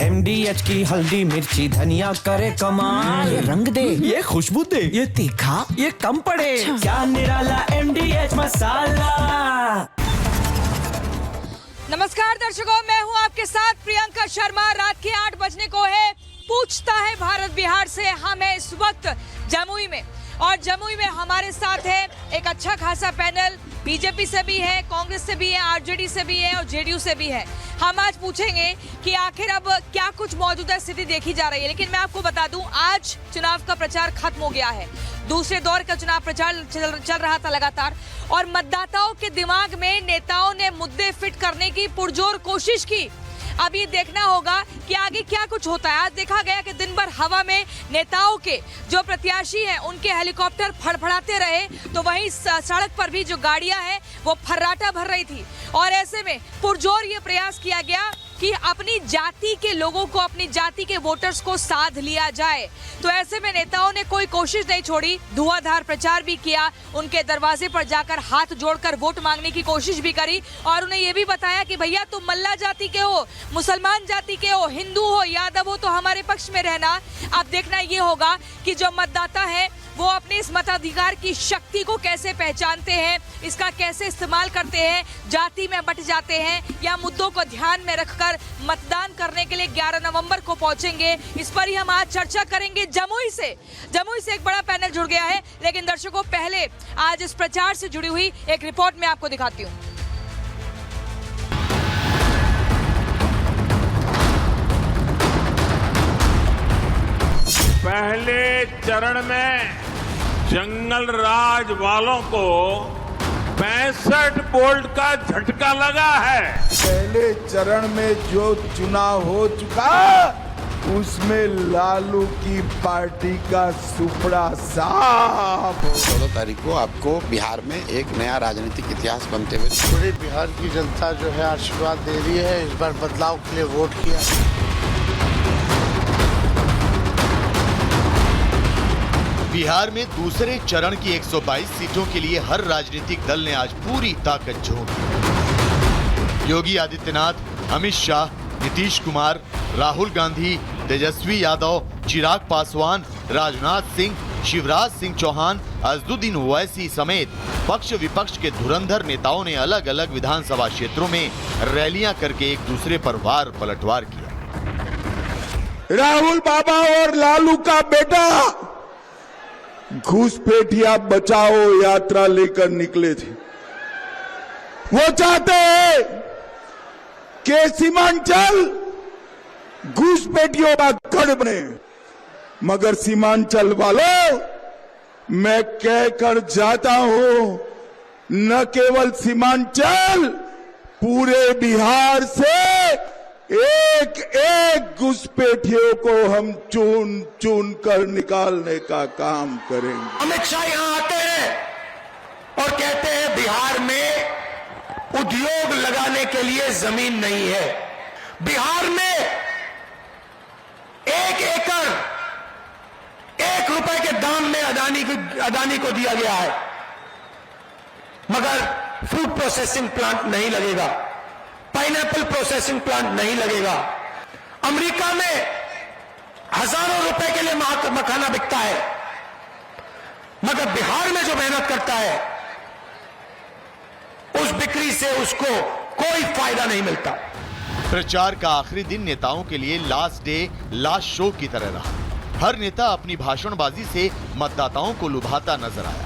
MDH की हल्दी मिर्ची धनिया करे कमाल। ये रंग दे, ये खुशबू दे, ये तीखा, ये कम पड़े। क्या निराला MDH मसाला। नमस्कार दर्शकों, मैं हूं आपके साथ प्रियंका शर्मा। रात के 8 बजने को है। पूछता है भारत बिहार से हम हैं इस वक्त जमुई में, और जमुई में हमारे साथ है एक अच्छा खासा पैनल। बीजेपी से भी है, कांग्रेस से भी है, आरजेडी से भी है और जेडीयू से भी है। हम आज पूछेंगे कि आखिर अब क्या कुछ मौजूदा स्थिति देखी जा रही है। लेकिन मैं आपको बता दूं, आज चुनाव का प्रचार खत्म हो गया है। दूसरे दौर का चुनाव प्रचार चल रहा था लगातार, और मतदाताओं के दिमाग में नेताओं ने मुद्दे फिट करने की पुरजोर कोशिश की। अब ये देखना होगा कि आगे क्या कुछ होता है। आज देखा गया कि दिन भर हवा में नेताओं के जो प्रत्याशी हैं उनके हेलीकॉप्टर फड़फड़ाते रहे, तो वहीं सड़क पर भी जो गाड़ियां हैं वो फर्राटा भर रही थी। और ऐसे में पुरजोर ये प्रयास किया गया कि अपनी जाति के लोगों को, अपनी जाति के वोटर्स को साध लिया जाए। तो ऐसे में नेताओं ने कोई कोशिश नहीं छोड़ी, धुआंधार प्रचार भी किया, उनके दरवाजे पर जाकर हाथ जोड़कर वोट मांगने की कोशिश भी करी, और उन्हें यह भी बताया कि भैया तुम मल्ला जाति के हो, मुसलमान जाति के हो, हिंदू हो, यादव हो, तो हमारे पक्ष में रहना। अब देखना ये होगा कि जो मतदाता है वो अपने इस मताधिकार की शक्ति को कैसे पहचानते हैं, इसका कैसे इस्तेमाल करते हैं, जाति में बट जाते हैं या मुद्दों को ध्यान में रखकर मतदान करने के लिए 11 नवंबर को पहुंचेंगे। इस पर ही हम आज चर्चा करेंगे। जमुई से एक बड़ा पैनल जुड़ गया है, लेकिन दर्शकों पहले आज इस प्रचार से जुड़ी हुई एक रिपोर्ट मैं आपको दिखाती हूँ। पहले चरण में जंगल राज वालों को 65 वोल्ट का झटका लगा है। पहले चरण में जो चुनाव हो चुका उसमें लालू की पार्टी का सुपड़ा साफ। 16 तारीख को आपको बिहार में एक नया राजनीतिक इतिहास बनते हुए पूरे बिहार की जनता जो है आशीर्वाद दे रही है। इस बार बदलाव के लिए वोट किया। बिहार में दूसरे चरण की 122 सीटों के लिए हर राजनीतिक दल ने आज पूरी ताकत झोंकी। योगी आदित्यनाथ, अमित शाह, नीतीश कुमार, राहुल गांधी, तेजस्वी यादव, चिराग पासवान, राजनाथ सिंह, शिवराज सिंह चौहान, असदुद्दीन ओवैसी समेत पक्ष विपक्ष के धुरंधर नेताओं ने अलग अलग विधानसभा क्षेत्रों में रैलियां करके एक दूसरे पर वार पलटवार किया। राहुल बाबा और लालू का बेटा घुसपैठिया बचाओ यात्रा लेकर निकले थे। वो चाहते हैं कि सीमांचल घुसपैठियों का गढ़ बने, मगर सीमांचल वालों, मैं कहकर जाता हूं, न केवल सीमांचल, पूरे बिहार से एक एक घुसपैठियों को हम चुन चुन कर निकालने का काम करेंगे। अमित शाह यहां आते हैं और कहते हैं बिहार में उद्योग लगाने के लिए जमीन नहीं है। बिहार में 1 एकड़ 1 रुपए के दाम में अदानी को दिया गया है, मगर फूड प्रोसेसिंग प्लांट नहीं लगेगा, पाइनएप्पल प्रोसेसिंग प्लांट नहीं लगेगा। अमेरिका में हजारों रुपए के लिए मखाना बिकता है, मगर बिहार में जो मेहनत करता है उस बिक्री से उसको कोई फायदा नहीं मिलता। प्रचार का आखिरी दिन नेताओं के लिए लास्ट डे लास्ट शो की तरह रहा। हर नेता अपनी भाषणबाजी से मतदाताओं को लुभाता नजर आया।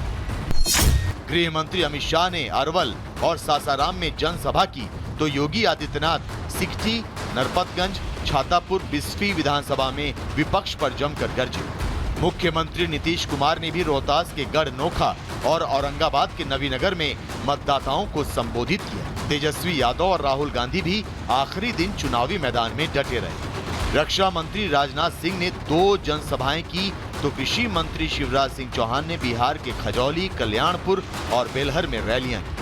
गृह मंत्री अमित शाह ने अरवल और सासाराम में जनसभा की, तो योगी आदित्यनाथ सिकटी, नरपतगंज, छातापुर, बिस्फी विधानसभा में विपक्ष पर जमकर गरजे। मुख्यमंत्री नीतीश कुमार ने भी रोहतास के गढ़ नोखा और औरंगाबाद के नवीनगर में मतदाताओं को संबोधित किया। तेजस्वी यादव और राहुल गांधी भी आखिरी दिन चुनावी मैदान में डटे रहे। रक्षा मंत्री राजनाथ सिंह ने 2 जनसभाएं की, तो कृषि मंत्री शिवराज सिंह चौहान ने बिहार के खजौली, कल्याणपुर और बेलहर में रैलियां की।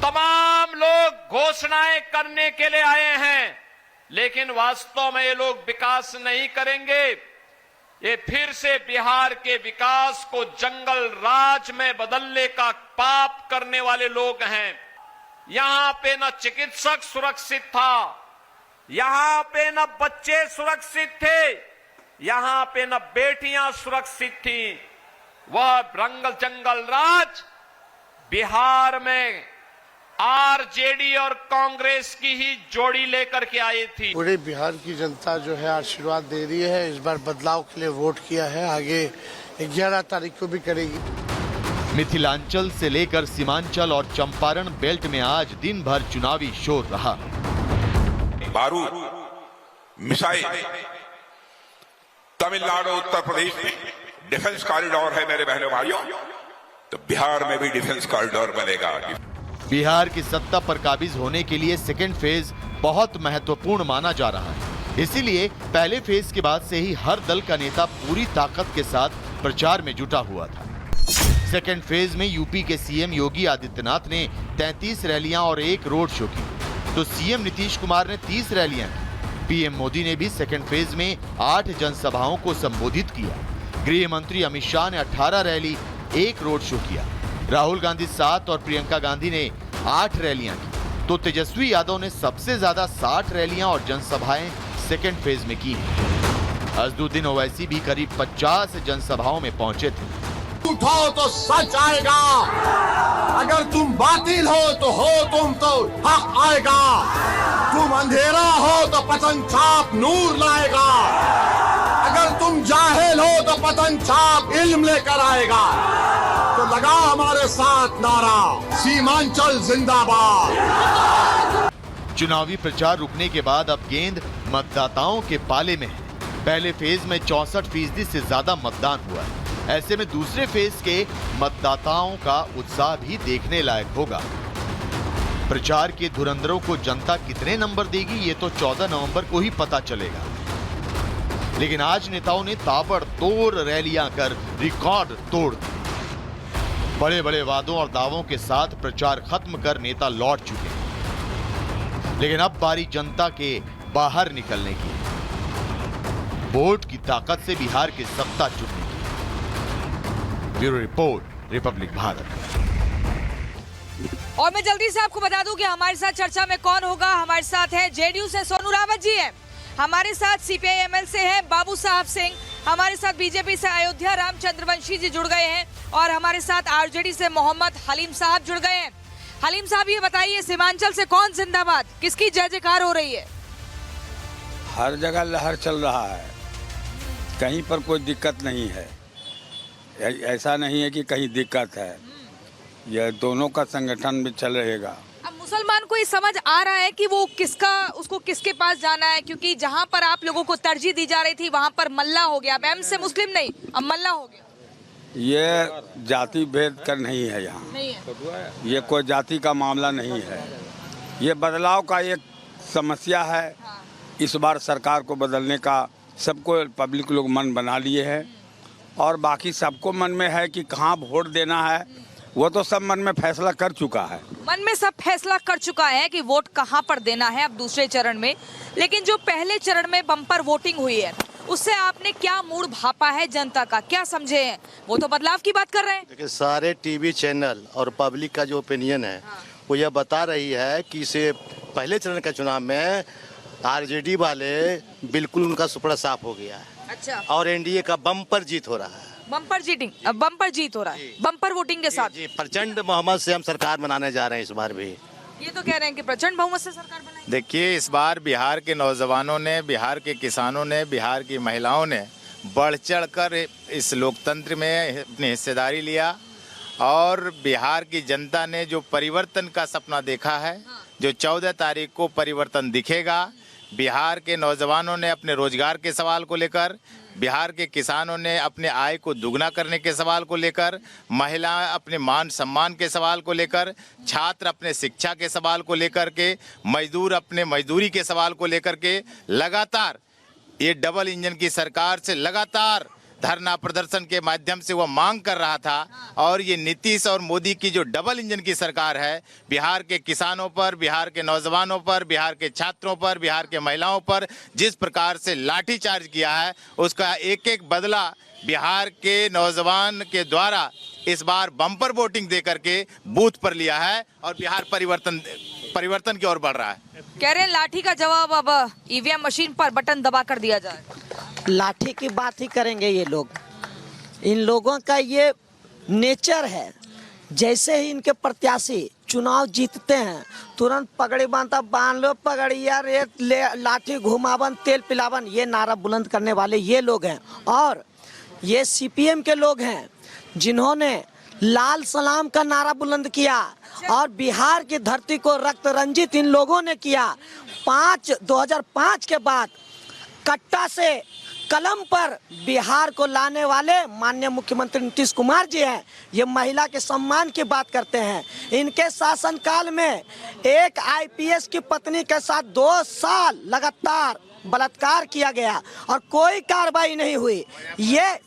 तमाम लोग घोषणाएं करने के लिए आए हैं, लेकिन वास्तव में ये लोग विकास नहीं करेंगे। ये फिर से बिहार के विकास को जंगल राज में बदलने का पाप करने वाले लोग हैं। यहां पे न चिकित्सक सुरक्षित था, यहां पे न बच्चे सुरक्षित थे, यहां पे न बेटियां सुरक्षित थी। वह रंगल जंगल राज बिहार में आरजेडी और कांग्रेस की ही जोड़ी लेकर के आई थी। पूरे बिहार की जनता जो है आशीर्वाद दे रही है, इस बार बदलाव के लिए वोट किया है, आगे 11 तारीख को भी करेगी। मिथिलांचल से लेकर सीमांचल और चंपारण बेल्ट में आज दिन भर चुनावी शोर रहा। बारूद, मिसाइल, तमिलनाडु, उत्तर प्रदेश में डिफेंस कॉरिडोर है मेरे बहनों भाइयों, तो बिहार में भी डिफेंस कॉरिडोर बनेगा। बिहार की सत्ता पर काबिज होने के लिए सेकेंड फेज बहुत महत्वपूर्ण माना जा रहा है। इसीलिए पहले फेज के बाद से ही हर दल का नेता पूरी ताकत के साथ प्रचार में जुटा हुआ था। सेकेंड फेज में यूपी के सीएम योगी आदित्यनाथ ने 33 रैलियां और 1 रोड शो की, तो सीएम नीतीश कुमार ने 30 रैलियां की। पीएम मोदी ने भी सेकेंड फेज में 8 जनसभाओं को संबोधित किया। गृह मंत्री अमित शाह ने 18 रैली, 1 रोड शो किया। राहुल गांधी 7 और प्रियंका गांधी ने 8 रैलियां की, तो तेजस्वी यादव ने सबसे ज्यादा 60 रैलियां और जनसभाएं सेकेंड फेज में की हैं। असदुद्दीन ओवैसी भी करीब 50 जनसभाओं में पहुंचे थे। उठाओ तो सच आएगा, अगर तुम बातिल हो तुम तो हक आएगा, तुम अंधेरा हो तो पतन छाप नूर लाएगा, अगर तुम जाहिल हो तो पतन छाप इल्म लेकर आएगा। तो लगा हमारे साथ नारा, सीमांचल जिंदाबाद। चुनावी प्रचार रुकने के बाद अब गेंद मतदाताओं के पाले में है। पहले फेज में 64% से ज्यादा मतदान हुआ है। ऐसे में दूसरे फेज के मतदाताओं का उत्साह भी देखने लायक होगा। प्रचार के धुरंधरों को जनता कितने नंबर देगी ये तो 14 नवंबर को ही पता चलेगा। लेकिन आज नेताओं ने ताबड़तोड़ रैलियां कर रिकॉर्ड तोड़ दिए। बड़े बड़े वादों और दावों के साथ प्रचार खत्म कर नेता लौट चुके हैं। लेकिन अब बारी जनता के बाहर निकलने की है। वोट की ताकत से बिहार की सत्ता चुनने की। Bureau report, Republic Bharat. और मैं जल्दी से आपको बता दूं कि हमारे साथ चर्चा में कौन होगा। हमारे साथ है जेडीयू से सोनू रावत जी हैं, हमारे साथ सीपीआई एमएल से हैं बाबू साहब सिंह, हमारे साथ बीजेपी से अयोध्या राम चंद्रवंशी जी जुड़ गए हैं और हमारे साथ आरजेडी से मोहम्मद हलीम साहब जुड़ गए हैं। हलीम साहब ये बताइए, सीमांचल से कौन जिंदाबाद, किसकी जय जयकार हो रही है? हर जगह लहर चल रहा है, कहीं पर कोई दिक्कत नहीं है। ऐसा नहीं है कि कहीं दिक्कत है, यह दोनों का संगठन भी चल रहेगा। अब मुसलमान को ये समझ आ रहा है कि वो उसको किसके पास जाना है, क्योंकि जहां पर आप लोगों को तरजीह दी जा रही थी वहां पर मल्ला हो गया। अब एम से मुस्लिम नहीं, अब मल्ला हो गया। ये जाति भेद कर नहीं है, यहाँ नहीं है। ये कोई जाति का मामला नहीं है, ये बदलाव का एक समस्या है। इस बार सरकार को बदलने का सबको पब्लिक लोग मन बना लिए हैं और बाकी सबको मन में है कि कहाँ वोट देना है, वो तो सब मन में फैसला कर चुका है। मन में सब फैसला कर चुका है कि वोट कहाँ पर देना है अब दूसरे चरण में। लेकिन जो पहले चरण में बम्पर वोटिंग हुई है उससे आपने क्या मूड भापा है जनता का, क्या समझे हैं? वो तो बदलाव की बात कर रहे हैं। देखिए, सारे टीवी चैनल और पब्लिक का जो ओपिनियन है वो यह बता रही है कि इसे पहले चरण के चुनाव में आरजेडी वाले बिल्कुल उनका सुपड़ा साफ हो गया है। अच्छा। और एनडीए का बम्पर जीत हो रहा है। बम्पर जीत हो रहा है बम्पर वोटिंग के साथ। जी, प्रचंड बहुमत से हम सरकार बनाने जा रहे हैं इस बार भी। ये तो कह रहे हैं कि प्रचंड बहुमत से सरकार बनाएंगे। देखिए, इस बार बिहार के नौजवानों ने, बिहार के किसानों ने, बिहार की महिलाओं ने बढ़ चढ़ कर इस लोकतंत्र में अपनी हिस्सेदारी लिया और बिहार की जनता ने जो परिवर्तन का सपना देखा है, जो 14 तारीख को परिवर्तन दिखेगा। बिहार के नौजवानों ने अपने रोजगार के सवाल को लेकर, बिहार के किसानों ने अपने आय को दुगना करने के सवाल को लेकर, महिला अपने मान सम्मान के सवाल को लेकर, छात्र अपने शिक्षा के सवाल को लेकर के, मजदूर अपने मजदूरी के सवाल को लेकर के लगातार ये डबल इंजन की सरकार से लगातार धरना प्रदर्शन के माध्यम से वह मांग कर रहा था। और ये नीतीश और मोदी की जो डबल इंजन की सरकार है, बिहार के किसानों पर, बिहार के नौजवानों पर, बिहार के छात्रों पर, बिहार के महिलाओं पर जिस प्रकार से लाठीचार्ज किया है, उसका एक एक बदला बिहार के नौजवान के द्वारा इस बार बम्पर वोटिंग दे करके बूथ पर लिया है और बिहार परिवर्तन परिवर्तन की ओर बढ़ रहा है। कह रहे हैं लाठी का जवाब अब ईवीएम मशीन पर बटन दबा कर दिया जाए। लाठी की बात ही करेंगे ये लोग। इन लोगों का ये नेचर है, जैसे ही इनके प्रत्याशी चुनाव जीतते हैं तुरंत पगड़ी बांधा, बांध लो पगड़िया, रेत ले, लाठी घुमावन, तेल पिलावन, ये नारा बुलंद करने वाले ये लोग हैं। और ये सीपीएम के लोग हैं जिन्होंने लाल सलाम का नारा बुलंद किया और बिहार की धरती को रक्त रंजित इन लोगों ने किया। 2005 के बाद कट्टा से कलम पर बिहार को लाने वाले माननीय मुख्यमंत्री नीतीश कुमार जी हैं। ये महिला के सम्मान की बात करते हैं। इनके शासनकाल में एक आईपीएस की पत्नी के साथ 2 साल लगातार बलात्कार किया गया और कोई कार्रवाई नहीं हुई। ये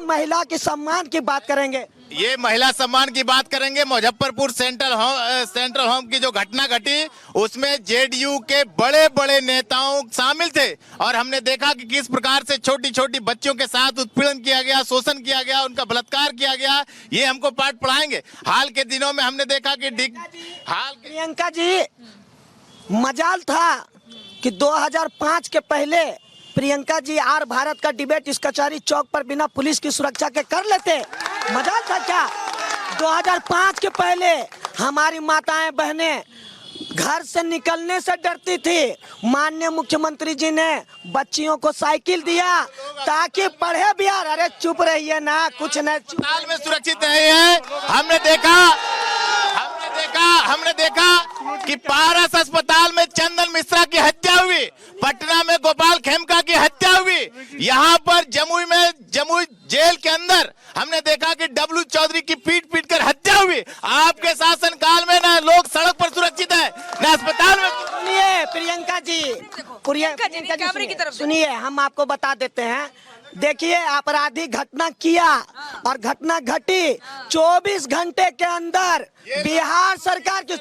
महिला के सम्मान की बात करेंगे। ये महिला सम्मान की बात करेंगे। मुजफ्फरपुर सेंट्रल होम की जो घटना घटी उसमें जेडीयू के बड़े बड़े नेताओं शामिल थे और हमने देखा कि किस प्रकार से छोटी छोटी बच्चियों के साथ उत्पीड़न किया गया, शोषण किया गया, उनका बलात्कार किया गया। ये हमको पाठ पढ़ाएंगे। हाल के दिनों में हमने देखा कि प्रियंका जी, मजाल था कि 2005 के पहले प्रियंका जी आर भारत का डिबेट इस कचहरी चौक पर बिना पुलिस की सुरक्षा के कर लेते। मजाल था क्या? 2005 के पहले हमारी माताएं बहनें घर से निकलने से डरती थी। माननीय मुख्यमंत्री जी ने बच्चियों को साइकिल दिया ताकि पढ़े बिहार। अरे चुप रहिए ना, कुछ नहीं। अस्पताल में सुरक्षित नहीं है। हमने देखा कि पारस अस्पताल में चंदन मिश्रा की हत्या हुई, पटना में गोपाल खेमका की हत्या हुई, यहाँ पर जमुई जेल के अंदर हमने देखा कि डब्लू चौधरी की पीट कर हत्या हुई। आपके शासनकाल में ना लोग सड़क पर सुरक्षित है ना अस्पताल में। सुनिए प्रियंका जी, सुनिए, हम आपको बता देते हैं। देखिए, अपराधी घटना किया और घटना घटी 24 घंटे के अंदर बिहार सरकार की।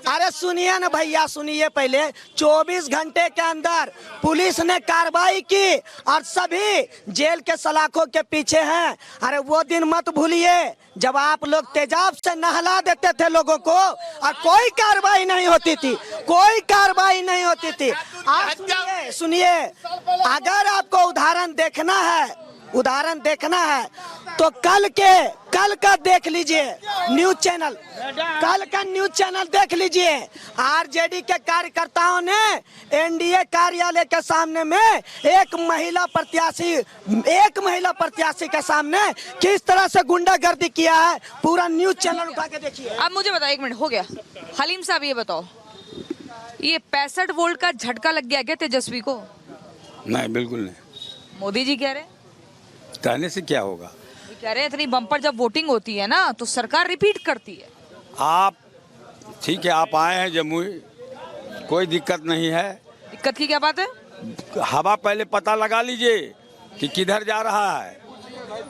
अरे सुनिए ना भैया, सुनिए पहले। 24 घंटे के अंदर पुलिस ने कार्रवाई की और सभी जेल के सलाखों के पीछे हैं। अरे वो दिन मत भूलिए जब आप लोग तेजाब से नहला देते थे लोगों को और कोई कार्रवाई नहीं होती थी, कोई कार्रवाई नहीं होती थी। आप सुनिए, अगर आपको उदाहरण देखना है तो कल का देख लीजिए न्यूज चैनल, कल का न्यूज चैनल देख लीजिए। आरजेडी के कार्यकर्ताओं ने एनडीए कार्यालय के सामने में एक महिला प्रत्याशी के सामने किस तरह से गुंडागर्दी किया है, पूरा न्यूज चैनल उठा के देखिए। अब मुझे बताओ, 1 मिनट हो गया। हलीम साहब ये बताओ, ये 65 वोल्ट का झटका लग गया क्या तेजस्वी को? नहीं, बिल्कुल नहीं। मोदी जी कह रहे हैं, कहने से क्या होगा? कह रहे हैं इतनी बम्पर जब वोटिंग होती है ना तो सरकार रिपीट करती है। आप ठीक है, आप आए हैं जमुई, कोई दिक्कत नहीं है। दिक्कत की क्या बात है? हवा पहले पता लगा लीजिए कि किधर जा रहा है,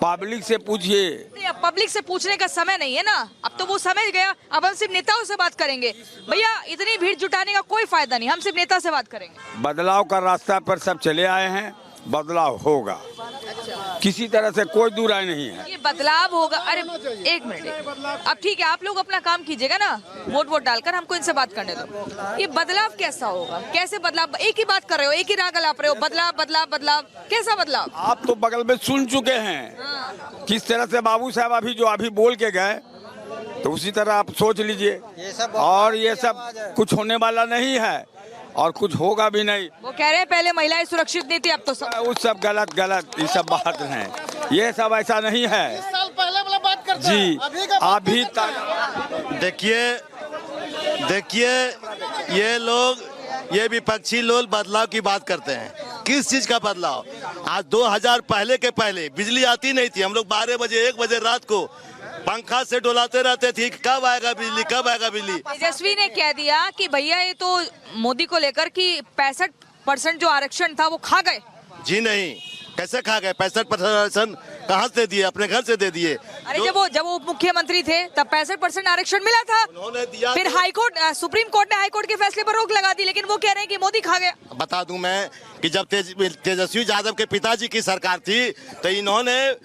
पब्लिक से पूछिए। अब पब्लिक से पूछने का समय नहीं है ना, अब तो वो समय गया। अब हम सिर्फ नेताओं से बात करेंगे। भैया, इतनी भीड़ जुटाने का कोई फायदा नहीं, हम सिर्फ नेता से बात करेंगे। बदलाव का रास्ता पर सब चले आए हैं, बदलाव होगा। किसी तरह से कोई दूर राय नहीं है। ये बदलाव होगा। अरे 1 मिनट, अब ठीक है, आप लोग अपना काम कीजिएगा ना, वोट डालकर हमको इनसे बात करने दो। ये बदलाव कैसा होगा? कैसे बदलाव? एक ही बात कर रहे हो, एक ही राग अलाप रहे हो, बदलाव। कैसा बदलाव? आप तो बगल में सुन चुके हैं किस तरह से बाबू साहब अभी बोल के गए, तो उसी तरह आप सोच लीजिए। और ये सब कुछ होने वाला नहीं है और कुछ होगा भी नहीं। वो कह रहे हैं पहले महिलाएं सुरक्षित नहीं थी, अब तो सब उस सब गलत ये सब बात है। ये सब ऐसा नहीं है। साल पहले वाला बात करते जी, अभी तक देखिए ये लोग, ये विपक्षी लोग बदलाव की बात करते हैं। किस चीज का बदलाव? आज 2000 पहले बिजली आती नहीं थी। हम लोग 12 बजे 1 बजे रात को पंखा से डोलाते रहते थे, कब आएगा बिजली। तेजस्वी ने कह दिया कि भैया ये तो मोदी को लेकर कि 65% जो आरक्षण था वो खा गए। जी नहीं, कैसे खा गए? 65% आरक्षण कहाँ से दिए? अपने घर से दे दिए। अरे जब वो मुख्यमंत्री थे तब 65% आरक्षण मिला था, उन्होंने दिया। फिर सुप्रीम कोर्ट ने हाईकोर्ट के फैसले पर रोक लगा दी, लेकिन वो कह रहे हैं कि मोदी खा गया। बता दूं मैं कि जब तेजस्वी यादव के पिताजी की सरकार थी तो इन्होंने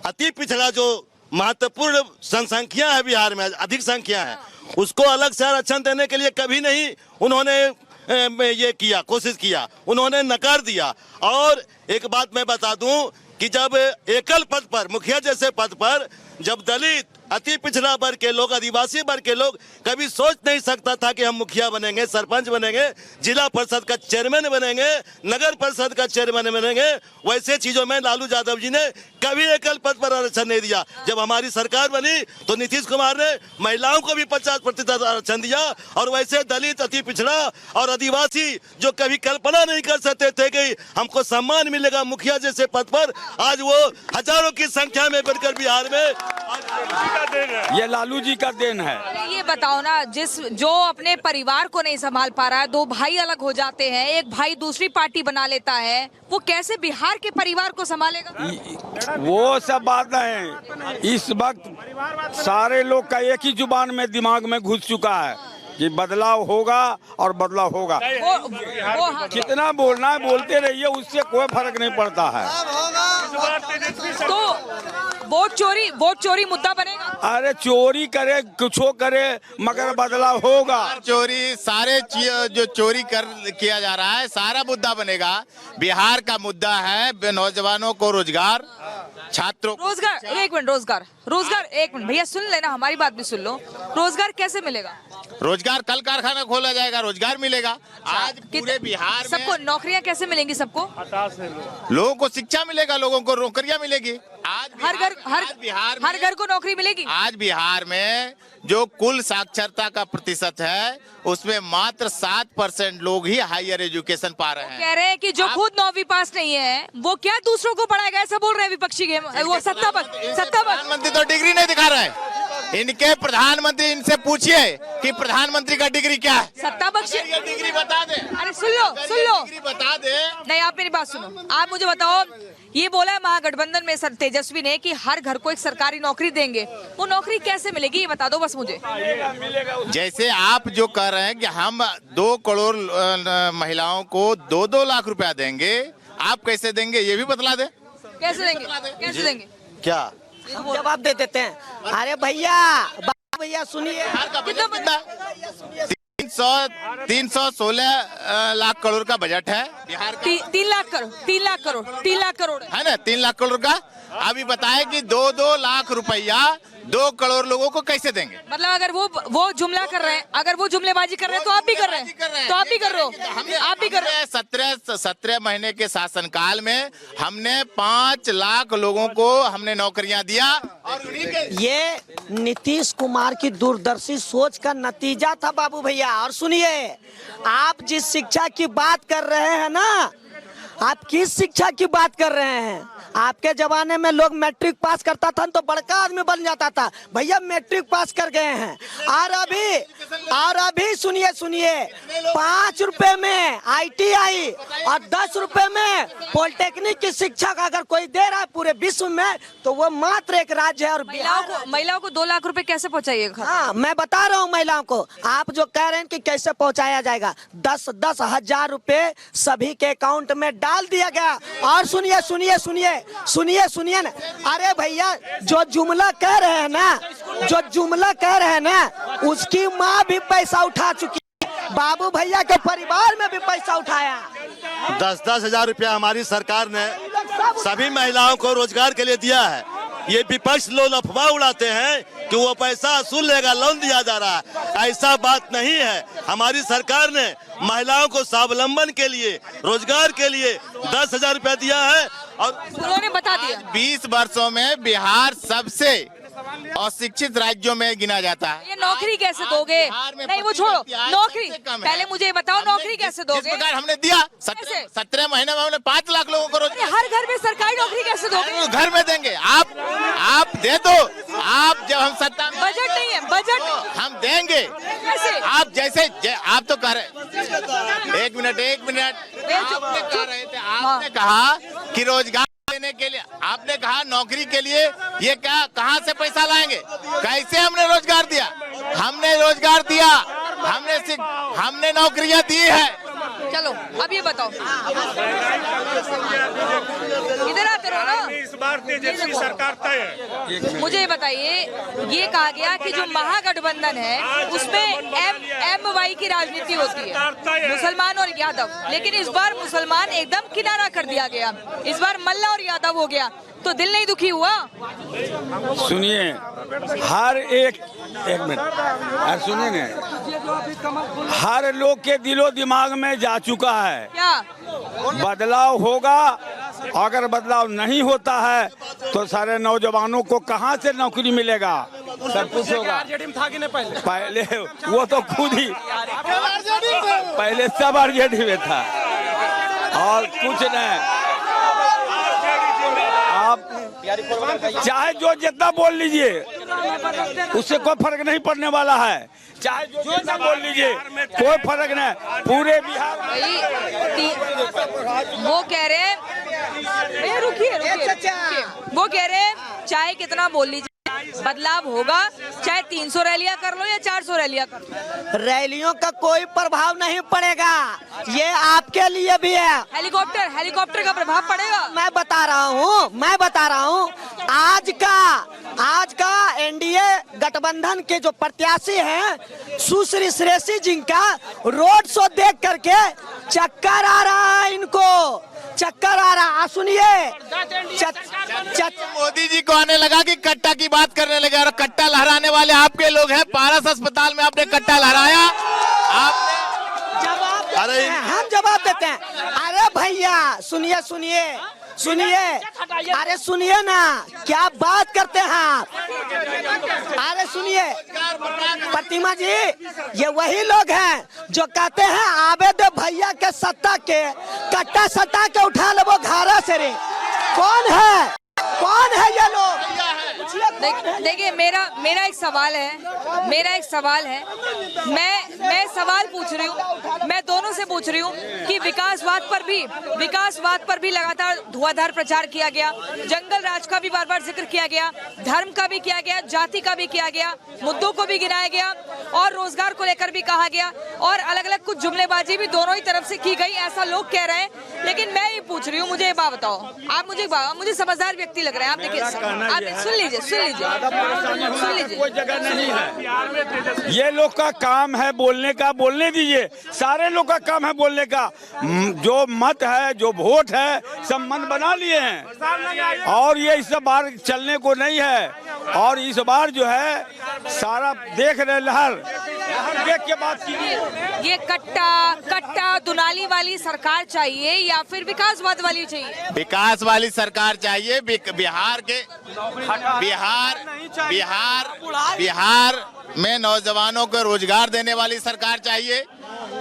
अति पिछड़ा जो महत्वपूर्ण जनसंख्या है बिहार में, अधिक संख्या है, उसको अलग से आरक्षण देने के लिए कभी नहीं उन्होंने ये किया, कोशिश किया, उन्होंने नकार दिया। और एक बात मैं बता दूं कि जब एकल पद पर, मुखिया जैसे पद पर, जब दलित, अति पिछड़ा वर्ग के लोग, आदिवासी वर्ग के लोग कभी सोच नहीं सकता था कि हम मुखिया बनेंगे, सरपंच बनेंगे, जिला परिषद का चेयरमैन बनेंगे, नगर परिषद का चेयरमैन बनेंगे, वैसे चीजों में लालू यादव जी ने कभी एकल पद पर आरक्षण नहीं दिया। जब हमारी सरकार बनी तो नीतीश कुमार ने महिलाओं को भी 50% आरक्षण दिया। और वैसे दलित, अति पिछड़ा और आदिवासी जो कभी कल्पना नहीं कर सकते थे कि हमको सम्मान मिलेगा मुखिया जैसे पद पर, आज वो हजारों की संख्या में बढ़कर बिहार में ये लालू जी का देन है। ये बताओ ना, जो अपने परिवार को नहीं संभाल पा रहा है, दो भाई अलग हो जाते हैं, एक भाई दूसरी पार्टी बना लेता है, वो कैसे बिहार के परिवार को संभालेगा? वो सब बात है। इस वक्त सारे लोग का एक ही जुबान में दिमाग में घुस चुका है कि बदलाव होगा और बदलाव होगा। कितना बोलना है बोलते रहिए, उससे कोई फर्क नहीं पड़ता है। तो वोट चोरी मुद्दा बनेगा? अरे चोरी करे, कुछ करे, मगर बदलाव होगा। चोरी, सारे जो चोरी किया जा रहा है सारा मुद्दा बनेगा। बिहार का मुद्दा है नौजवानों को रोजगार, छात्रों रोजगार। एक मिनट, रोजगार एक मिनट भैया सुन लेना, हमारी बात भी सुन लो। रोजगार कैसे मिलेगा? रोजगार, कल कारखाना खोला जाएगा, रोजगार मिलेगा। आज पूरे बिहार में सबको नौकरियां कैसे मिलेंगी? सबको, लोगों को शिक्षा मिलेगा, लोगों को नौकरियां मिलेगी। आज हर घर को नौकरी मिलेगी। आज बिहार में जो कुल साक्षरता का प्रतिशत है उसमें मात्र 7% लोग ही हायर एजुकेशन पा रहे हैं। कह रहे हैं कि जो खुद 9वीं पास नहीं है वो क्या दूसरों को पढ़ाएगा, ऐसा बोल रहे हैं विपक्षी के वो सत्ता पर। प्रधानमंत्री तो डिग्री नहीं दिखा रहा है। इनके प्रधानमंत्री, इनसे पूछिए कि प्रधानमंत्री का डिग्री क्या है। सत्ता बख्शी डिग्री बता दे। अरे सुन लो डिग्री बता दे। नहीं, आप मेरी बात सुनो। आप मुझे बताओ, ये बोला है महागठबंधन में सर तेजस्वी ने कि हर घर को एक सरकारी नौकरी देंगे, वो नौकरी कैसे मिलेगी ये बता दो बस मुझे। जैसे आप जो कह रहे हैं कि हम 2 करोड़ महिलाओं को 2-2 लाख रुपया देंगे, आप कैसे देंगे ये भी बतला दे। कैसे देंगे? क्या हम जवाब दे देते हैं। अरे भैया सुनिए, 316 लाख करोड़ का बजट है बिहार का। 3 लाख करोड़ है ना, 3 लाख करोड़ का। अभी बताए कि 2-2 लाख रुपया 2 करोड़ लोगों को कैसे देंगे? मतलब अगर वो जुमला कर रहे हैं, अगर वो जुमलेबाजी कर रहे हैं तो आप भी कर रहे हैं, तो आप भी कर रहे हो, आप भी कर रहे हैं। 17 महीने के शासनकाल में हमने 5 लाख लोगों को हमने नौकरियां दिया। और ये नीतीश कुमार की दूरदर्शी सोच का नतीजा था बाबू भैया। और सुनिए, आप जिस शिक्षा की बात कर रहे हैं ना, आप किस शिक्षा की बात कर रहे हैं? आपके जमाने में लोग मैट्रिक पास करता था तो बड़का आदमी बन जाता था। भैया मैट्रिक पास कर गए हैं और अभी सुनिए 5 रुपए में ITI और 10 रुपए में पॉलिटेक्निक की शिक्षा का अगर कोई दे रहा है पूरे विश्व में तो वो मात्र एक राज्य है। और महिलाओं को 2 लाख रुपए कैसे पहुंचाइएगा? हाँ, मैं बता रहा हूँ महिलाओं को। आप जो कह रहे हैं कि कैसे पहुंचाया जाएगा, 10-10 हजार रुपए सभी के अकाउंट में डाल दिया गया। और सुनिए ना, अरे भैया जो जुमला कह रहे हैं ना, उसकी माँ भी पैसा उठा चुकी, बाबू भैया के परिवार में भी पैसा उठाया। 10-10 हजार रुपया हमारी सरकार ने सभी महिलाओं को रोजगार के लिए दिया है। ये विपक्ष लोग अफवाह उड़ाते हैं कि वो पैसा असूल लेगा, लोन दिया जा रहा है। ऐसा बात नहीं है। हमारी सरकार ने महिलाओं को स्वावलंबन के लिए, रोजगार के लिए 10,000 रुपया दिया है। और उन्होंने बता दिया 20 वर्षों में बिहार सबसे अशिक्षित राज्यों में गिना जाता है। ये नौकरी कैसे दोगे? नहीं वो छोड़ो, नौकरी पहले मुझे बताओ, नौकरी कैसे दोगे? हमने दिया 17 महीने में हमने 5 लाख लोगों को रोजगार। हर घर में सरकारी नौकरी कैसे दोगे? घर में देंगे। आप दे दो। आप जब हम सत्ता में, बजट नहीं है, बजट हम देंगे। कैसे? आप जैसे आप तो कह रहे, एक मिनट आपने कह रहे थे, आपने कहा कि रोजगार देने के लिए, आपने कहा नौकरी के लिए ये क्या, कहाँ से पैसा लाएंगे? कैसे हमने रोजगार दिया? हमने रोजगार दिया, हमने नौकरियां दी है। चलो अब ये बताओ, इधर आते रहो ना। इस बार तेजस्वी सरकार तय है। मुझे ये बताइए, ये कहा गया कि जो महागठबंधन है उसमें MY की राजनीति होती है, मुसलमान और यादव, लेकिन इस बार मुसलमान एकदम किनारा कर दिया गया, इस बार मल्ला और यादव हो गया, तो दिल नहीं दुखी हुआ? सुनिए, हर एक मिनट सुनिए ना, हर लोग के दिलो दिमाग में जा चुका है क्या बदलाव होगा। अगर बदलाव नहीं होता है तो सारे नौजवानों को कहां से नौकरी मिलेगा, सब कुछ होगा। पहले वो तो खुद ही पहले सब आरजेडी में था और कुछ नहीं। आप चाहे जो जितना बोल लीजिए उससे कोई फर्क नहीं पड़ने वाला है, चाहे जो जितना बोल लीजिए कोई फर्क नहीं। पूरे बिहार वो कह रहे हैं, रुकिए, वो कह रहे हैं चाहे कितना बोल लीजिए बदलाव होगा, चाहे 300 रैलियां कर लो या 400 रैलियां कर लो, रैलियों का कोई प्रभाव नहीं पड़ेगा। ये आपके लिए भी है। हेलीकॉप्टर का प्रभाव पड़ेगा। मैं बता रहा हूँ आज का एनडीए गठबंधन के जो प्रत्याशी हैं सुश्री श्रेयसी जी का रोड शो देख करके चक्कर आ रहा है, इनको चक्कर आ रहा। सुनिए, मोदी जी को आने लगा कि कट्टा की बात करने लगे, और कट्टा लहराने वाले आपके लोग हैं। पारस अस्पताल में आपने कट्टा लहराया, आपने हम जवाब देते हैं। अरे भैया सुनिए, अरे सुनिए ना, क्या बात करते हैं आप? अरे सुनिए प्रतिमा जी, ये वही लोग हैं जो कहते हैं आवे दे भैया के सत्ता के कट्टा सट्टा के उठा लो वो घारा से रे। कौन है ये लोग? देखिए मेरा एक सवाल है, मैं सवाल पूछ रही हूँ, मैं दोनों से पूछ रही हूँ कि विकासवाद पर भी लगातार धुआंधार प्रचार किया गया, जंगल राज का भी बार बार जिक्र किया गया, धर्म का भी किया गया, जाति का भी किया गया, मुद्दों को भी गिनाया गया और रोजगार को लेकर भी कहा गया, और अलग अलग कुछ जुमलेबाजी भी दोनों ही तरफ से की गई, ऐसा लोग कह रहे हैं। लेकिन मैं ये पूछ रही हूँ, मुझे ये बात बताओ, आप मुझे समझदार व्यक्ति लग रहे हैं, आप देखिए, आप सुन लीजिए कोई जगह नहीं है। ये लोग का काम है बोलने का, बोलने दीजिए। सारे लोग का काम है बोलने का। जो मत है, जो वोट है, सब मन बना लिए हैं और ये इस बार चलने को नहीं है। और इस बार जो है सारा देख रहे लहर देख के बात कीजिए। ये कट्टा दुनाली वाली सरकार चाहिए या फिर विकासवाद वाली चाहिए? विकास वाली सरकार चाहिए। बिहार में नौजवानों को रोजगार देने वाली सरकार चाहिए,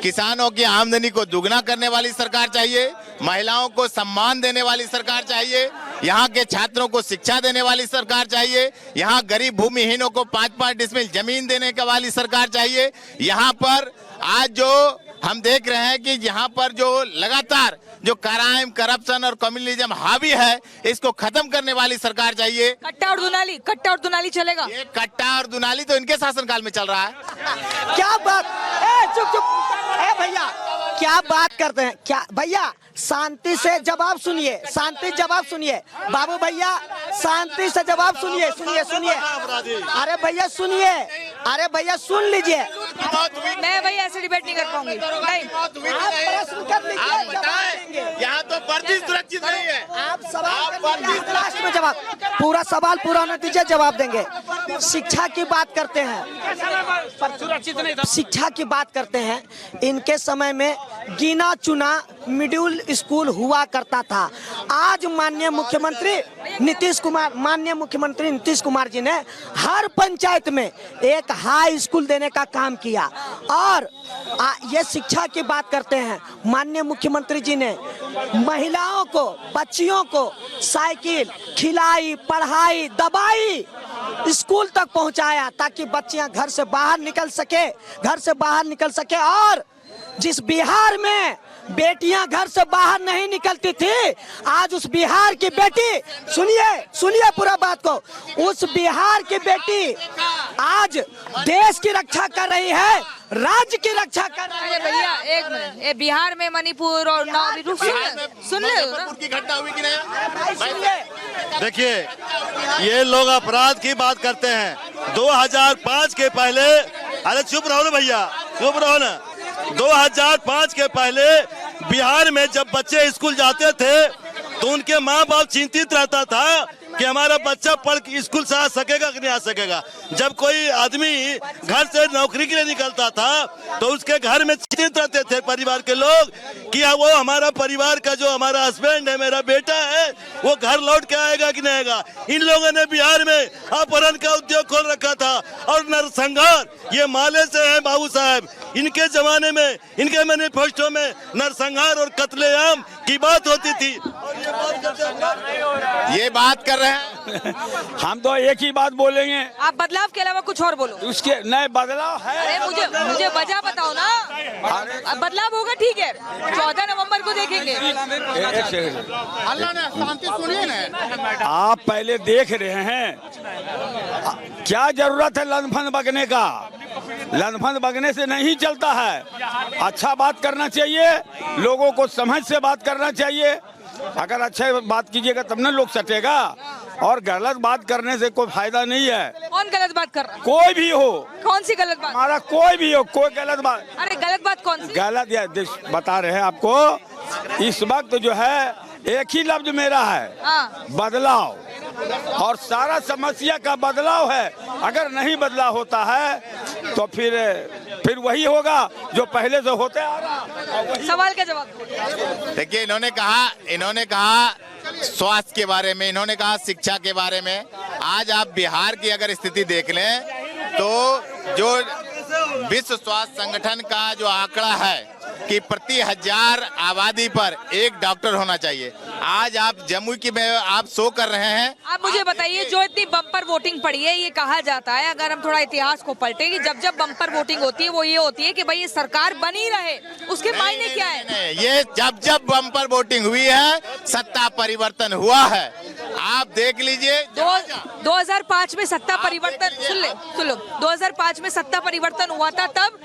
किसानों की आमदनी को दुगना करने वाली सरकार चाहिए, महिलाओं को सम्मान देने वाली सरकार चाहिए, यहाँ के छात्रों को शिक्षा देने वाली सरकार चाहिए, यहाँ गरीब भूमिहीनों को 5-5 डिसमिल जमीन देने का वाली सरकार चाहिए। यहाँ पर आज जो हम देख रहे हैं कि यहाँ पर जो लगातार जो क्राइम, करप्शन और कम्युनलिज्म हावी है, इसको खत्म करने वाली सरकार चाहिए। कट्टा और दुनाली चलेगा? ये कट्टा और दुनाली तो इनके शासनकाल में चल रहा है। क्या बात, चुप भैया, क्या बात करते हैं? क्या भैया, शांति से जवाब सुनिए, बाबू भैया शांति से जवाब सुनिए। अरे भैया सुन लीजिए। मैं भैया ऐसे डिबेट नहीं कर पाऊंगी। यहाँ तो वर्दी सुरक्षित नहीं है। आप लास्ट में जवाब, पूरा सवाल पूरा होने दीजिए, जवाब देंगे। शिक्षा की बात करते हैं, इनके समय में गिना चुना मिडिल स्कूल हुआ करता था। आज माननीय मुख्यमंत्री नीतीश कुमार जी ने हर पंचायत में एक हाई स्कूल देने का काम किया। और ये शिक्षा की बात करते हैं, माननीय मुख्यमंत्री जी ने महिलाओं को, बच्चियों को साइकिल खिलाई, पढ़ाई, दवाई, स्कूल तक पहुंचाया ताकि बच्चियां घर से बाहर निकल सके। और जिस बिहार में बेटियां घर से बाहर नहीं निकलती थी, आज उस बिहार की बेटी, सुनिए पूरा बात को, उस बिहार की बेटी आज देश की रक्षा कर रही है, राज्य की रक्षा कर रही है। भैया एक मिनट, ये बिहार में मणिपुर और सुन ले की घटना हुई कि नहीं? देखिए, ये लोग अपराध की बात करते हैं। 2005 के पहले, अरे चुप रहो ना भैया, चुप रहो ना। 2005 के पहले बिहार में जब बच्चे स्कूल जाते थे तो उनके माँ बाप चिंतित रहता था कि हमारा बच्चा पढ़ के स्कूल से आ सकेगा कि नहीं आ सकेगा। जब कोई आदमी घर से नौकरी के लिए निकलता था तो उसके घर में चिंतित रहते थे परिवार के लोग कि वो हमारा परिवार का जो हमारा हस्बैंड है, मेरा बेटा है, वो घर लौट के आएगा कि नहीं आएगा। इन लोगों ने बिहार में अपहरण का उद्योग खोल रखा था और नरसंहार, ये माले से है बाबू साहब, इनके जमाने में, इनके मैनिफेस्टो में नरसंहार और कत्लेआम की बात होती थी। ये बात कर रहे हैं हम तो एक ही बात बोलेंगे। आप बदलाव के अलावा कुछ और बोलो। उसके नए बदलाव है। अरे मुझे वजह बताओ ना। अब बदलाव होगा, ठीक है, 14 नवंबर को देखेंगे। अल्लाह ने शांति सुनिए ना। आप पहले देख रहे हैं क्या जरूरत है लंदफंद बगने का? लंदफंद बगने से नहीं चलता है। अच्छा बात करना चाहिए, लोगों को समझ से बात करना चाहिए। अगर अच्छे बात कीजिएगा तब ना लोग सटेगा, और गलत बात करने से कोई फायदा नहीं है। कौन गलत बात कर रहा है? कोई भी हो। कौन सी गलत बात? हमारा कोई भी हो, कोई गलत बात। अरे गलत बात कौन सी? गलत या बता रहे हैं आपको, इस वक्त जो है एक ही लफ्ज मेरा है, बदलाव, और सारा समस्या का बदलाव है। अगर नहीं बदलाव होता है तो फिर वही होगा जो पहले से होते आ रहा। सवाल का जवाब देखिए, इन्होंने कहा स्वास्थ्य के बारे में, इन्होंने कहा शिक्षा के बारे में। आज आप बिहार की अगर स्थिति देख लें तो जो विश्व स्वास्थ्य संगठन का जो आंकड़ा है कि प्रति 1000 आबादी पर एक डॉक्टर होना चाहिए, आज आप जमुई की में आप शो कर रहे हैं। आप मुझे बताइए, जो इतनी बम्पर वोटिंग पड़ी है, ये कहा जाता है, अगर हम थोड़ा इतिहास को पलटे, कि जब जब बम्पर वोटिंग होती है वो ये होती है कि भाई ये सरकार बनी रहे, उसके मायने क्या है? नहीं, ये जब बम्पर वोटिंग हुई है, सत्ता परिवर्तन हुआ है। आप देख लीजिए, 2005 में सत्ता परिवर्तन, सुन लो 2005 में सत्ता परिवर्तन हुआ था, तब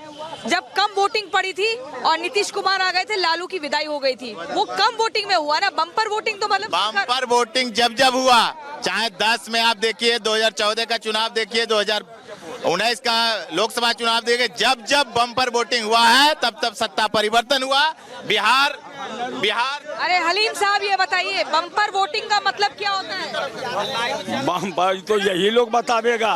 जब कम वोटिंग पड़ी थी और नीतीश कुमार आ गए थे, लालू की विदाई हो गई थी। वो कम वोटिंग में हुआ ना, बम्पर वोटिंग तो मतलब बम्पर वोटिंग जब हुआ, चाहे 10 में आप देखिए, 2014 का चुनाव देखिए, 2019 का लोकसभा चुनाव देखिए, जब बम्पर वोटिंग हुआ है तब सत्ता परिवर्तन हुआ। बिहार अरे हलीम साहब, ये बताइए बम्पर वोटिंग का मतलब क्या होता है? बम्पर तो यही लोग बता देगा,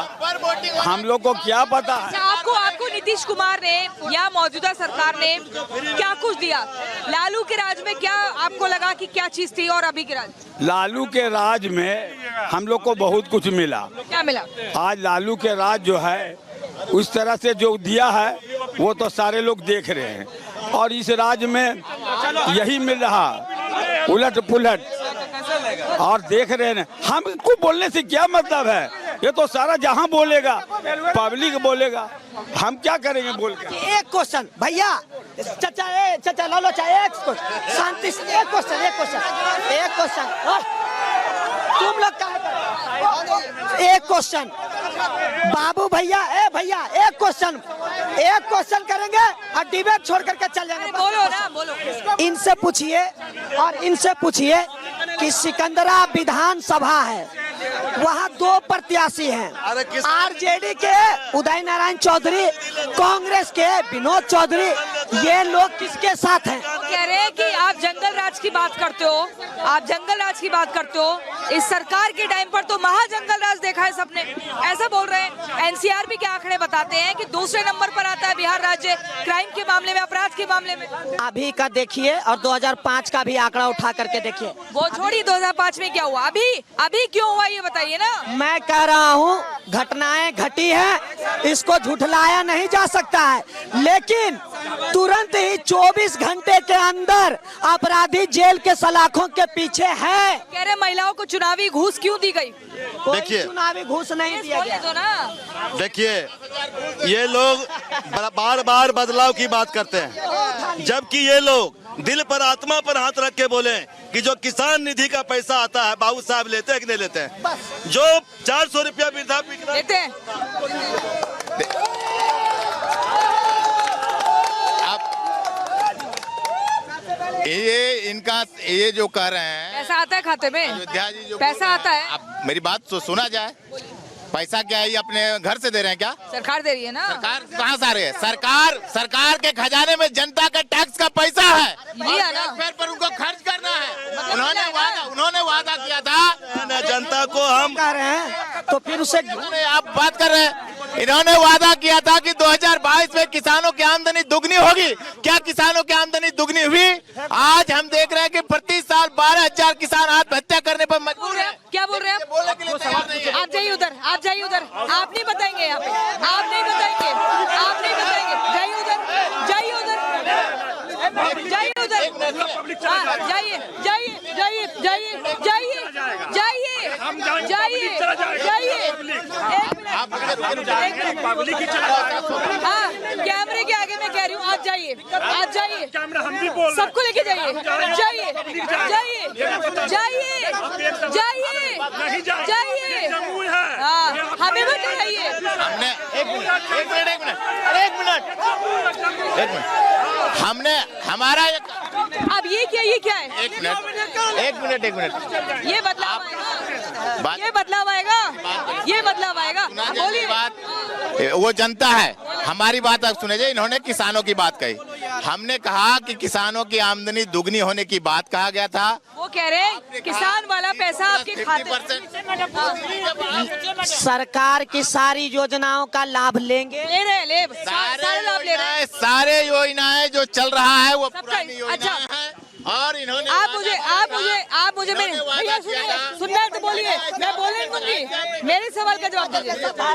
हम लोग को क्या पता है। आपको नीतीश कुमार ने या मौजूदा सरकार ने क्या कुछ दिया? लालू के राज में क्या आपको लगा कि क्या चीज थी, और अभी के राज? लालू के राज में हम लोग को बहुत कुछ मिला। क्या मिला? आज लालू के राज जो है, उस तरह से जो दिया है वो तो सारे लोग देख रहे हैं, और इस राज्य में यही मिल रहा, उलट पुलट, और देख रहे हैं। हमको बोलने से क्या मतलब है? ये तो सारा जहां बोलेगा, पब्लिक बोलेगा, हम क्या करेंगे बोल के? एक क्वेश्चन भैया, चाचा लो एक क्वेश्चन, शांति से एक क्वेश्चन तुम लोग एक क्वेश्चन बाबू भैया, एक क्वेश्चन करेंगे और डिबेट छोड़ करके चल जाएंगे। बोलो। इनसे पूछिए कि सिकंदरा विधानसभा है, वहाँ 2 प्रत्याशी हैं, आरजेडी के उदय नारायण चौधरी, कांग्रेस के विनोद चौधरी, ये लोग किसके साथ हैं? कह रहे हैं कि आप जंगल राज की बात करते हो, इस सरकार के टाइम पर तो महाजंगल राज देखा है सबने, ऐसा बोल रहे हैं। एनसीआरबी के आंकड़े बताते हैं कि दूसरे नंबर पर आता है बिहार राज्य क्राइम के मामले में, अपराध के मामले में। अभी का देखिए और 2005 का भी आंकड़ा उठा करके देखिए। वो छोड़ी 2005 में क्या हुआ, अभी क्यों हुआ ये बताइए ना। मैं कह रहा हूँ घटनाएं घटी हैं, इसको झुठलाया नहीं जा सकता है, लेकिन तुरंत ही 24 घंटे के अंदर अपराधी जेल के सलाखों के पीछे है। कह रहे महिलाओं को चुनावी घूस क्यों दी गई? देखिए, चुनावी घूस नहीं दिया गया। तो ना देखिए, ये लोग बार बार बदलाव की बात करते हैं, जबकि ये लोग दिल पर आत्मा पर हाथ रख के बोले कि जो किसान निधि का पैसा आता है बाबू साहब लेते हैं कि नहीं लेते हैं? जो 400 रुपया वृद्धा लेते हैं। ये जो कह रहे हैं पैसा आता है खाते में? अयोध्या जी जो पैसा आता है? अब मेरी बात तो सुना जाए। पैसा क्या है, ये अपने घर से दे रहे हैं क्या? सरकार दे रही है ना। सरकार कहाँ से आ रही है? सरकार के खजाने में जनता का टैक्स का पैसा है, वेलफेयर पर उनको खर्च करना है। उन्होंने वादा किया था जनता को हम कर रहे हैं, तो फिर उसे आप बात कर रहे हैं। इन्होंने वादा किया था कि 2022 में किसानों की आमदनी दुगनी होगी। क्या किसानों की आमदनी दुगनी हुई? आज हम देख रहे हैं कि प्रति साल 12,000 किसान आत्महत्या करने पर मजबूर हैं। क्या बोल रहे हैं? बोलने के लिए तैयार नहीं है। आप जाइए उधर, आप जाइए उधर। आप नहीं बताएंगे यहाँ पे, आप नहीं बताएंगे, आप नहीं बताएंगे। जाइए उधर, जाइए उधर, जाइए उधर। हाँ, जाइए जाइए जाइए जाइए जाइए जाइए जाइए जाइए। हाँ, कैमरे के आगे मैं कह रही हूँ, आप जाइए, आप जाइए, सबको लेके जाइए, जाइए जाइए जाइए जाइए जाइए। हाँ, हमें मत डराइए। हमने हमने हमारा अब ये क्या है? एक मिनट ये बदलाव आएगा, ये बदलाव आएगा, ये बदलाव आएगा। बोलिए। बात वो जनता है, हमारी बात आप सुने। इन्होंने किसानों की बात कही, हमने कहा कि किसानों की आमदनी दुगनी होने की बात कहा गया था। वो कह रहे हैं किसान वाला पैसा आपके खाते। सरकार की सारी योजनाओं का लाभ लेंगे। ले रहे हैं, सारे लाभ ले रहे हैं। सारे योजनाएं जो चल रहा है वो सबका। पुरानी योजनाएं हैं। और इन्होंने आप मुझे मेरे भैया सुनना है तो बोलिए, मैं बोलने दूंगी। मेरे सवाल का जवाब दीजिए।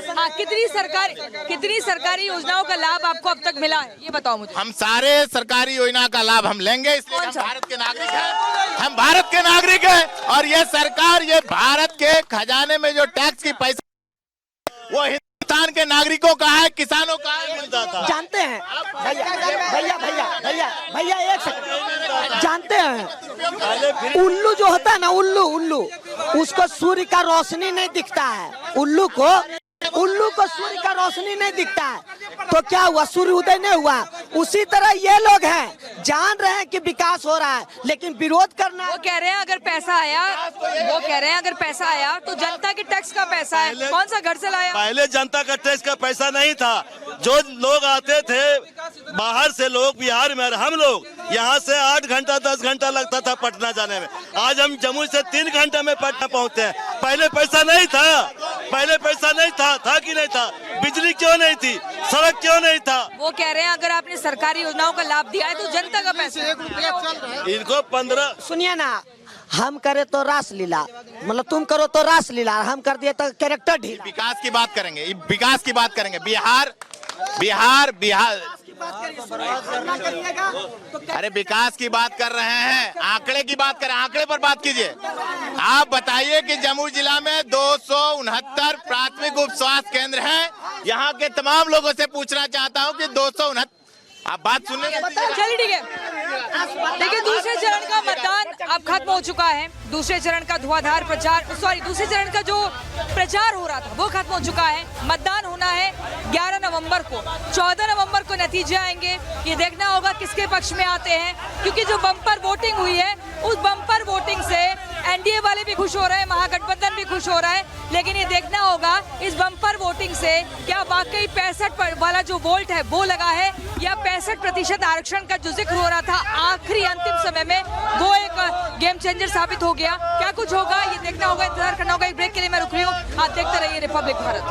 हाँ, कितनी सरकारी योजनाओं का लाभ आपको अब तक मिला है, ये बताओ मुझे। हम सारे सरकारी योजना का लाभ हम लेंगे, इसलिए हम भारत के नागरिक हैं। हम भारत के नागरिक हैं और ये सरकार, ये भारत के खजाने में जो टैक्स की पैसा वो हिंदुस्तान के नागरिकों का है, किसानों का है। मिलता था। जानते हैं भैया एक सेकंड, जानते हैं उल्लू जो होता है ना, उल्लू उसको सूर्य का रोशनी नहीं दिखता है। उल्लू को सूर्य का रोशनी नहीं दिखता है, तो क्या हुआ? सूर्य उदय नहीं हुआ। उसी तरह ये लोग हैं, जान रहे हैं कि विकास हो रहा है लेकिन विरोध करना। वो कह रहे हैं अगर पैसा आया तो जनता के टैक्स का पैसा है। कौन सा घर से लाया? पहले जनता का टैक्स का पैसा नहीं था। जो लोग आते थे बाहर से, लोग बिहार में, हम लोग यहाँ से 8 घंटा 10 घंटा लगता था पटना जाने में। आज हम जम्मू से 3 घंटे में पटना पहुँचते हैं। पहले पैसा नहीं था, था कि नहीं था? बिजली क्यों नहीं थी? सड़क क्यों नहीं था? वो कह रहे हैं अगर आपने सरकारी योजनाओं का लाभ दिया है तो जनता का पैसा। इनको 15 सुनिए ना, हम करे तो रासलीला, मतलब तुम करो तो रासलीला, हम कर दिए तो कैरेक्टर ढीला। विकास की बात करेंगे, बिहार अरे विकास की बात कर रहे हैं, आंकड़े की बात करें, आंकड़े पर बात कीजिए। आप बताइए कि जम्मू जिला में 269 प्राथमिक उप स्वास्थ्य केंद्र हैं। यहाँ के तमाम लोगों से पूछना चाहता हूँ कि 269, आप बात सुनने। चलिए ठीक है। देखिए, दूसरे चरण का मतदान अब खत्म हो चुका है। दूसरे चरण का धुआंधार दूसरे चरण का जो प्रचार हो रहा था वो खत्म हो चुका है। मतदान होना है 11 नवंबर को। 14 नवंबर को नतीजे आएंगे। ये देखना होगा किसके पक्ष में आते हैं, क्योंकि जो बम्पर वोटिंग हुई है उस बम्पर वोटिंग से एनडीए वाले भी खुश हो रहे हैं, महागठबंधन भी खुश हो रहा है। लेकिन ये देखना होगा इस बम्पर वोटिंग से क्या वाकई 65 वाला जो वोल्ट है वो लगा है, या 65% आरक्षण का जो जिक्र हो रहा था आखिरी अंतिम समय में वो एक गेम चेंजर साबित हो गया। क्या कुछ होगा ये देखना होगा, इंतजार करना होगा। एक ब्रेक के लिए मैं रुक रही हूँ, आप देखते रहिए रिपब्लिक भारत।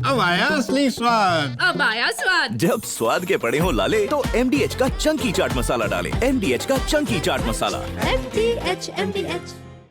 अब आया असली स्वाद। जब स्वाद के पड़े हो लाले तो MDH का चंकी चाट मसाला डालें। MDH का चंकी चाट मसाला। MDH